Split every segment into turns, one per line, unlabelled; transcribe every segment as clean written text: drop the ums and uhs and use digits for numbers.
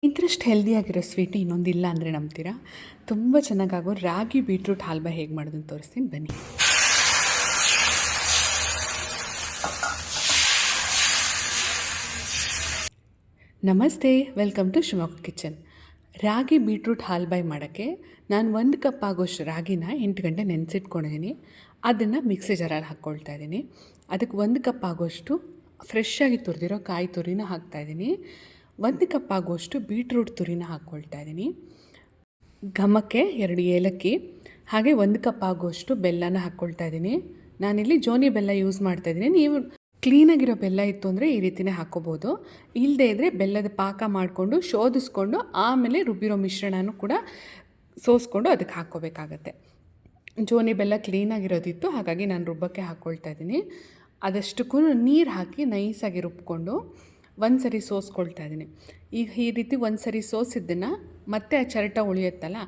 Interest ಹೆಲ್ದಿಯಾಗಿರೋ sweet ಇನ್ನೊಂದಿಲ್ಲ ಅಂದರೆ ನಂಬ್ತೀರಾ? ತುಂಬ ಚೆನ್ನಾಗಾಗೋ ರಾಗಿ ಬೀಟ್ರೂಟ್ ಹಲ್ವಾ ಹೇಗೆ ಮಾಡೋದು ಅಂತ ತೋರಿಸ್ತೀನಿ ಬನ್ನಿ. ನಮಸ್ತೆ, welcome to Shivamogga kitchen. Ragi beetroot halwa ಮಾಡೋಕ್ಕೆ ನಾನು 1 ಕಪ್ ಆಗೋಷ್ಟು ರಾಗಿನ 8 ಗಂಟೆ ನೆನೆಸಿಟ್ಕೊಂಡಿದ್ದೀನಿ. ಅದನ್ನು ಮಿಕ್ಸಿ ಜಾರಲ್ಲಿ ಹಾಕ್ಕೊಳ್ತಾ ಇದ್ದೀನಿ. ಅದಕ್ಕೆ 1 ಕಪ್ ಆಗೋಷ್ಟು ಫ್ರೆಶ್ ಆಗಿ ತುರಿದಿರೋ ಕಾಯಿ ತುರಿನ ಹಾಕ್ತಾಯಿದ್ದೀನಿ. 1 ಕಪ್ ಆಗುವಷ್ಟು ಬೀಟ್ರೂಟ್ ತುರಿನ ಹಾಕ್ಕೊಳ್ತಾ ಇದ್ದೀನಿ. ಘಮಕ್ಕೆ 2 ಏಲಕ್ಕಿ ಹಾಗೆ 1 ಕಪ್ ಆಗುವಷ್ಟು ಬೆಲ್ಲನ ಹಾಕ್ಕೊಳ್ತಾ ಇದ್ದೀನಿ. ನಾನಿಲ್ಲಿ ಜೋನಿ ಬೆಲ್ಲ ಯೂಸ್ ಮಾಡ್ತಾಯಿದ್ದೀನಿ. ನೀವು ಕ್ಲೀನಾಗಿರೋ ಬೆಲ್ಲ ಇತ್ತು ಅಂದರೆ ಈ ರೀತಿಯೇ ಹಾಕ್ಕೋಬೋದು. ಇಲ್ಲದೇ ಇದ್ದರೆ ಬೆಲ್ಲದ ಪಾಕ ಮಾಡಿಕೊಂಡು ಶೋಧಿಸ್ಕೊಂಡು ಆಮೇಲೆ ರುಬ್ಬಿರೋ ಮಿಶ್ರಣನೂ ಕೂಡ ಸೋಸ್ಕೊಂಡು ಅದಕ್ಕೆ ಹಾಕ್ಕೋಬೇಕಾಗತ್ತೆ. ಜೋನಿ ಬೆಲ್ಲ ಕ್ಲೀನಾಗಿರೋದಿತ್ತು, ಹಾಗಾಗಿ ನಾನು ರುಬ್ಬಕ್ಕೆ ಹಾಕ್ಕೊಳ್ತಾ ಇದ್ದೀನಿ. ಅದಷ್ಟಕ್ಕೂ ನೀರು ಹಾಕಿ ನೈಸಾಗಿ ರುಬ್ಕೊಂಡು ಒಂದು ಸರಿ ಸೋಸ್ಕೊಳ್ತಾ ಇದ್ದೀನಿ. ಈಗ ಈ ರೀತಿ ಒಂದು ಸರಿ ಸೋಸಿದ್ದನ್ನು ಮತ್ತೆ ಆ ಚರಟ ಉಳಿಯುತ್ತಲ್ಲ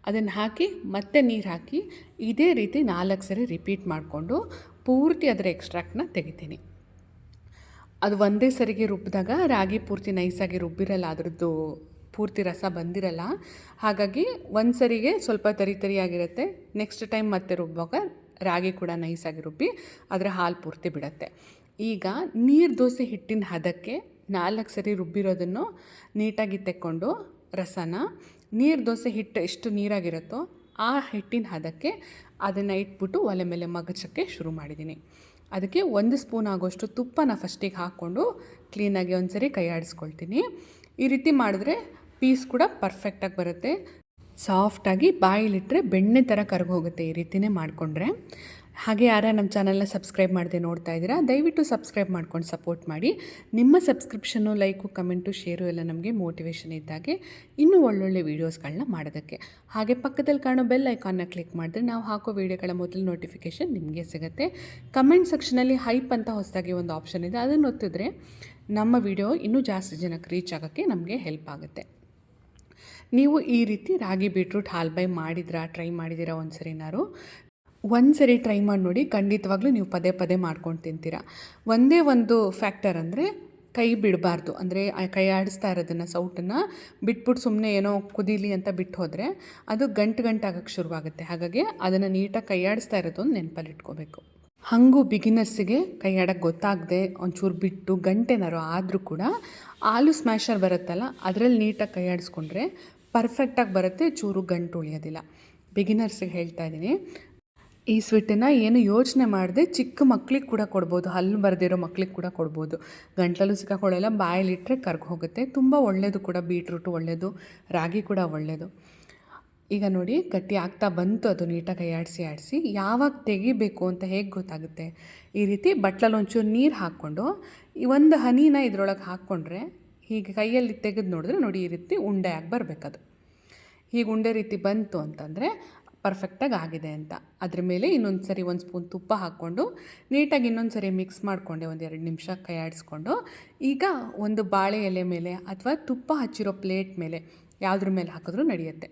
ಅದನ್ನು ಹಾಕಿ ಮತ್ತೆ ನೀರು ಹಾಕಿ ಇದೇ ರೀತಿ 4 ಸರಿ ರಿಪೀಟ್ ಮಾಡಿಕೊಂಡು ಪೂರ್ತಿ ಅದರ ಎಕ್ಸ್ಟ್ರಾಕ್ಟ್ನ ತೆಗಿತೀನಿ. ಅದು ಒಂದೇ ಸರಿಗೆ ರುಬ್ಬಿದಾಗ ರಾಗಿ ಪೂರ್ತಿ ನೈಸಾಗಿ ರುಬ್ಬಿರಲ್ಲ, ಅದರದ್ದು ಪೂರ್ತಿ ರಸ ಬಂದಿರಲ್ಲ. ಹಾಗಾಗಿ ಒಂದು ಸರಿಗೆ ಸ್ವಲ್ಪ ತರಿಯಾಗಿರುತ್ತೆ. ನೆಕ್ಸ್ಟ್ ಟೈಮ್ ಮತ್ತೆ ರುಬ್ಬುವಾಗ ರಾಗಿ ಕೂಡ ನೈಸಾಗಿ ರುಬ್ಬಿ ಅದರ ಹಾಲು ಪೂರ್ತಿ ಬಿಡುತ್ತೆ. ಈಗ ನೀರು ದೋಸೆ ಹಿಟ್ಟಿನ ಹದಕ್ಕೆ 4 ಸರಿ ರುಬ್ಬಿರೋದನ್ನು ನೀಟಾಗಿ ತೆಕ್ಕೊಂಡು ರಸನ ನೀರು ದೋಸೆ ಹಿಟ್ಟು ಎಷ್ಟು ನೀರಾಗಿರುತ್ತೋ ಆ ಹಿಟ್ಟಿನ ಹದಕ್ಕೆ ಅದನ್ನು ಇಟ್ಬಿಟ್ಟು ಒಲೆ ಮೇಲೆ ಮಗಚಕ್ಕೆ ಶುರು ಮಾಡಿದ್ದೀನಿ. ಅದಕ್ಕೆ 1 ಸ್ಪೂನ್ ಆಗೋಷ್ಟು ತುಪ್ಪನ ಫಸ್ಟಿಗೆ ಹಾಕ್ಕೊಂಡು ಕ್ಲೀನಾಗಿ ಒಂದು ಸರಿ ಕೈ ಆಡಿಸ್ಕೊಳ್ತೀನಿ. ಈ ರೀತಿ ಮಾಡಿದ್ರೆ ಪೀಸ್ ಕೂಡ ಪರ್ಫೆಕ್ಟಾಗಿ ಬರುತ್ತೆ. ಸಾಫ್ಟಾಗಿ ಬಾಯಿಲಿಟ್ಟರೆ ಬೆಣ್ಣೆ ಥರ ಕರಗೋಗುತ್ತೆ ಈ ರೀತಿಯೇ ಮಾಡಿಕೊಂಡ್ರೆ. ಹಾಗೆ ಯಾರ ನಮ್ಮ ಚಾನಲ್ನ ಸಬ್ಸ್ಕ್ರೈಬ್ ಮಾಡದೆ ನೋಡ್ತಾ ಇದ್ದೀರಾ, ದಯವಿಟ್ಟು ಸಬ್ಸ್ಕ್ರೈಬ್ ಮಾಡ್ಕೊಂಡು ಸಪೋರ್ಟ್ ಮಾಡಿ. ನಿಮ್ಮ ಸಬ್ಸ್ಕ್ರಿಪ್ಷನ್ನು, ಲೈಕು, ಕಮೆಂಟು, ಶೇರು ಎಲ್ಲ ನಮಗೆ ಮೋಟಿವೇಶನ್ ಇದ್ದಾಗೆ ಇನ್ನೂ ಒಳ್ಳೊಳ್ಳೆ ವೀಡಿಯೋಸ್ಗಳನ್ನ ಮಾಡೋದಕ್ಕೆ. ಹಾಗೆ ಪಕ್ಕದಲ್ಲಿ ಕಾಣೋ ಬೆಲ್ ಐಕಾನ್ನ ಕ್ಲಿಕ್ ಮಾಡಿದ್ರೆ ನಾವು ಹಾಕೋ ವೀಡಿಯೋಗಳ ಮೊದಲು ನೋಟಿಫಿಕೇಷನ್ ನಿಮಗೆ ಸಿಗುತ್ತೆ. ಕಮೆಂಟ್ ಸೆಕ್ಷನಲ್ಲಿ ಹೈಪ್ ಅಂತ ಹೊಸದಾಗಿ ಒಂದು ಆಪ್ಷನ್ ಇದೆ, ಅದನ್ನು ಒತ್ತಿದ್ರೆ ನಮ್ಮ ವಿಡಿಯೋ ಇನ್ನೂ ಜಾಸ್ತಿ ಜನಕ್ಕೆ ರೀಚ್ ಆಗೋಕ್ಕೆ ನಮಗೆ ಹೆಲ್ಪ್ ಆಗುತ್ತೆ. ನೀವು ಈ ರೀತಿ ರಾಗಿ ಬೀಟ್ರೂಟ್ ಹಲ್ವಾ ಟ್ರೈ ಮಾಡಿದ್ದೀರಾ ಒಂದು ಸರಿ ಟ್ರೈ ಮಾಡಿ ನೋಡಿ. ಖಂಡಿತವಾಗ್ಲೂ ನೀವು ಪದೇ ಪದೇ ಮಾಡ್ಕೊಂಡು ತಿಂತೀರಾ. ಒಂದೇ ಒಂದು ಫ್ಯಾಕ್ಟರ್ ಅಂದರೆ ಕೈ ಬಿಡಬಾರ್ದು. ಅಂದರೆ ಕೈ ಆಡಿಸ್ತಾ ಇರೋದನ್ನು ಸೌಟನ್ನು ಬಿಟ್ಬಿಟ್ಟು ಸುಮ್ಮನೆ ಏನೋ ಕುದೀಲಿ ಅಂತ ಬಿಟ್ಟು ಹೋದರೆ ಅದು ಗಂಟು ಆಗೋಕ್ಕೆ ಶುರುವಾಗುತ್ತೆ. ಹಾಗಾಗಿ ಅದನ್ನು ನೀಟಾಗಿ ಕೈ ಆಡಿಸ್ತಾ ಇರೋದೊಂದು ನೆನಪಲ್ಲಿಟ್ಕೋಬೇಕು. ಹಾಗೂ ಬಿಗಿನರ್ಸಿಗೆ ಕೈ ಆಡೋಕ್ಕೆ ಗೊತ್ತಾಗದೆ ಒಂಚೂರು ಬಿಟ್ಟು ಗಂಟೆನಾರು ಆದರೂ ಕೂಡ ಆಲೂ ಸ್ಮ್ಯಾಶರ್ ಬರುತ್ತಲ್ಲ ಅದರಲ್ಲಿ ನೀಟಾಗಿ ಕೈ ಆಡಿಸ್ಕೊಂಡ್ರೆ ಪರ್ಫೆಕ್ಟಾಗಿ ಬರುತ್ತೆ, ಚೂರು ಗಂಟು ಉಳಿಯೋದಿಲ್ಲ. ಬಿಗಿನರ್ಸಿಗೆ ಹೇಳ್ತಾ ಇದ್ದೀನಿ. ಈ ಸ್ವೀಟನ್ನು ಏನು ಯೋಚನೆ ಮಾಡದೆ ಚಿಕ್ಕ ಮಕ್ಳಿಗೆ ಕೂಡ ಕೊಡ್ಬೋದು, ಹಲ್ಲು ಬರೆದಿರೋ ಮಕ್ಳಿಗೆ ಕೂಡ ಕೊಡ್ಬೋದು. ಗಂಟಲಲ್ಲೂ ಸಿಕ್ಕಾಕೊಳ್ಳಲ್ಲ, ಬಾಯಲ್ಲಿಟ್ಟರೆ ಕರ್ಗೆ ಹೋಗುತ್ತೆ. ತುಂಬ ಒಳ್ಳೆಯದು ಕೂಡ, ಬೀಟ್ರೂಟು ಒಳ್ಳೆಯದು, ರಾಗಿ ಕೂಡ ಒಳ್ಳೆಯದು. ಈಗ ನೋಡಿ ಗಟ್ಟಿ ಆಗ್ತಾ ಬಂತು, ಅದು ನೀಟಾಗಿ ಕೈ ಆಡಿಸಿ ಯಾವಾಗ ತೆಗಿಬೇಕು ಅಂತ ಹೇಗೆ ಗೊತ್ತಾಗುತ್ತೆ? ಈ ರೀತಿ ಬಟ್ಲಲ್ಲಿ ಒಂಚೂರು ನೀರು ಹಾಕ್ಕೊಂಡು ಈ ಒಂದು ಹನಿನ ಇದರೊಳಗೆ ಹಾಕ್ಕೊಂಡ್ರೆ ಹೀಗೆ ಕೈಯಲ್ಲಿ ತೆಗೆದು ನೋಡಿದ್ರೆ ನೋಡಿ ಈ ರೀತಿ ಉಂಡೆ ಆಗಿ ಬರಬೇಕದು. ಹೀಗೆ ಉಂಡೆ ರೀತಿ ಬಂತು ಅಂತಂದರೆ ಪರ್ಫೆಕ್ಟಾಗಿ ಆಗಿದೆ ಅಂತ. ಅದ್ರ ಮೇಲೆ ಇನ್ನೊಂದು ಸರಿ 1 ಸ್ಪೂನ್ ತುಪ್ಪ ಹಾಕ್ಕೊಂಡು ನೀಟಾಗಿ ಇನ್ನೊಂದು ಸರಿ ಮಿಕ್ಸ್ ಮಾಡಿಕೊಂಡೆ, 1-2 ನಿಮಿಷ ಕೈ ಆಡಿಸ್ಕೊಂಡು ಈಗ ಒಂದು ಬಾಳೆ ಎಲೆ ಮೇಲೆ ಅಥವಾ ತುಪ್ಪ ಹಚ್ಚಿರೋ ಪ್ಲೇಟ್ ಮೇಲೆ ಯಾವುದ್ರ ಮೇಲೆ ಹಾಕಿದ್ರೂ ನಡೆಯುತ್ತೆ.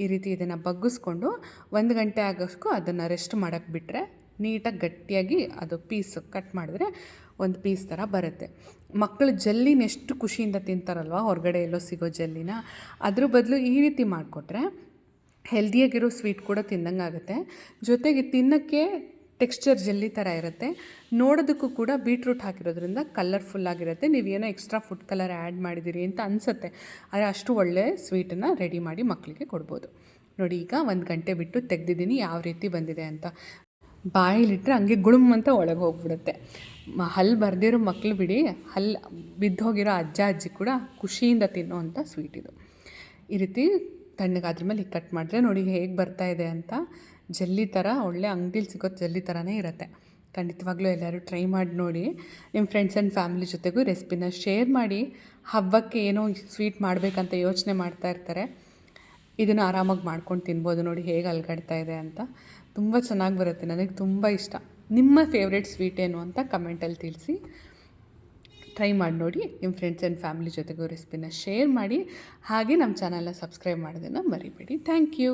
ಈ ರೀತಿ ಇದನ್ನು ಬಗ್ಗಿಸ್ಕೊಂಡು 1 ಗಂಟೆ ಆಗೋಷ್ಟು ಅದನ್ನು ರೆಸ್ಟ್ ಮಾಡೋಕ್ಕೆ ಬಿಟ್ಟರೆ ನೀಟಾಗಿ ಗಟ್ಟಿಯಾಗಿ ಅದು ಪೀಸ್ ಕಟ್ ಮಾಡಿದ್ರೆ ಒಂದು ಪೀಸ್ ಥರ ಬರುತ್ತೆ. ಮಕ್ಕಳು ಜಲ್ಲಿನ ಎಷ್ಟು ಖುಷಿಯಿಂದ ತಿಂತಾರಲ್ವ, ಹೊರಗಡೆ ಎಲ್ಲೋ ಸಿಗೋ ಜಲ್ಲಿನ, ಅದ್ರ ಬದಲು ಈ ರೀತಿ ಮಾಡಿಕೊಟ್ರೆ ಹೆಲ್ದಿಯಾಗಿರೋ ಸ್ವೀಟ್ ಕೂಡ ತಿಂದಂಗೆ ಆಗುತ್ತೆ. ಜೊತೆಗೆ ತಿನ್ನೋಕ್ಕೆ ಟೆಕ್ಸ್ಚರ್ ಜೆಲ್ಲಿ ಥರ ಇರುತ್ತೆ. ನೋಡೋದಕ್ಕೂ ಕೂಡ ಬೀಟ್ರೂಟ್ ಹಾಕಿರೋದ್ರಿಂದ ಕಲರ್ಫುಲ್ಲಾಗಿರುತ್ತೆ. ನೀವೇನೋ ಎಕ್ಸ್ಟ್ರಾ ಫುಡ್ ಕಲರ್ ಆ್ಯಡ್ ಮಾಡಿದ್ದೀರಿ ಅಂತ ಅನಿಸುತ್ತೆ, ಆದರೆ ಅಷ್ಟು ಒಳ್ಳೆಯ ಸ್ವೀಟನ್ನು ರೆಡಿ ಮಾಡಿ ಮಕ್ಕಳಿಗೆ ಕೊಡ್ಬೋದು. ನೋಡಿ ಈಗ 1 ಗಂಟೆ ಬಿಟ್ಟು ತೆಗೆದಿದ್ದೀನಿ ಯಾವ ರೀತಿ ಬಂದಿದೆ ಅಂತ. ಬಾಯಿಲಿಟ್ಟರೆ ಹಂಗೆ ಗುಳುಮ್ ಅಂತ ಒಳಗೆ ಹೋಗ್ಬಿಡುತ್ತೆ. ಹಲ್ಲು ಬರೆದಿರೋ ಮಕ್ಕಳು ಬಿಡಿ, ಹಲ್ಲು ಬಿದ್ದೋಗಿರೋ ಅಜ್ಜಿ ಕೂಡ ಖುಷಿಯಿಂದ ತಿನ್ನೋವಂಥ ಸ್ವೀಟ್ ಇದು. ಈ ರೀತಿ ತಣ್ಣಗಾದ್ರ ಮೇಲೆ ಕಟ್ ಮಾಡಿದ್ರೆ ನೋಡಿ ಹೇಗೆ ಬರ್ತಾಯಿದೆ ಅಂತ. ಜಲ್ಲಿ ಥರ ಒಳ್ಳೆ ಅಂಗಡಿಲಿ ಸಿಗೋ ಜಲ್ಲಿ ಥರನೇ ಇರುತ್ತೆ. ಖಂಡಿತವಾಗ್ಲೂ ಎಲ್ಲರೂ ಟ್ರೈ ಮಾಡಿ ನೋಡಿ. ನಿಮ್ಮ ಫ್ರೆಂಡ್ಸ್ ಆ್ಯಂಡ್ ಫ್ಯಾಮಿಲಿ ಜೊತೆಗೂ ರೆಸಿಪಿನ ಶೇರ್ ಮಾಡಿ. ಹಬ್ಬಕ್ಕೆ ಏನೋ ಸ್ವೀಟ್ ಮಾಡಬೇಕಂತ ಯೋಚನೆ ಮಾಡ್ತಾ ಇರ್ತಾರೆ, ಇದನ್ನು ಆರಾಮಾಗಿ ಮಾಡ್ಕೊಂಡು ತಿನ್ಬೋದು. ನೋಡಿ ಹೇಗೆ ಅಲ್ಗಾಡ್ತಾ ಇದೆ ಅಂತ. ತುಂಬ ಚೆನ್ನಾಗಿ ಬರುತ್ತೆ, ನನಗೆ ತುಂಬ ಇಷ್ಟ. ನಿಮ್ಮ ಫೇವ್ರೆಟ್ ಸ್ವೀಟ್ ಏನು ಅಂತ ಕಮೆಂಟಲ್ಲಿ ತಿಳಿಸಿ. ಟ್ರೈ ಮಾಡಿ ನೋಡಿ. ನಿಮ್ಮ ಫ್ರೆಂಡ್ಸ್ ಆ್ಯಂಡ್ ಫ್ಯಾಮಿಲಿ ಜೊತೆಗೂ ರೆಸಿಪಿನ ಶೇರ್ ಮಾಡಿ. ಹಾಗೆ ನಮ್ಮ ಚಾನಲ್ನ ಸಬ್ಸ್ಕ್ರೈಬ್ ಮಾಡೋದನ್ನು ಮರಿಬೇಡಿ. Thank you.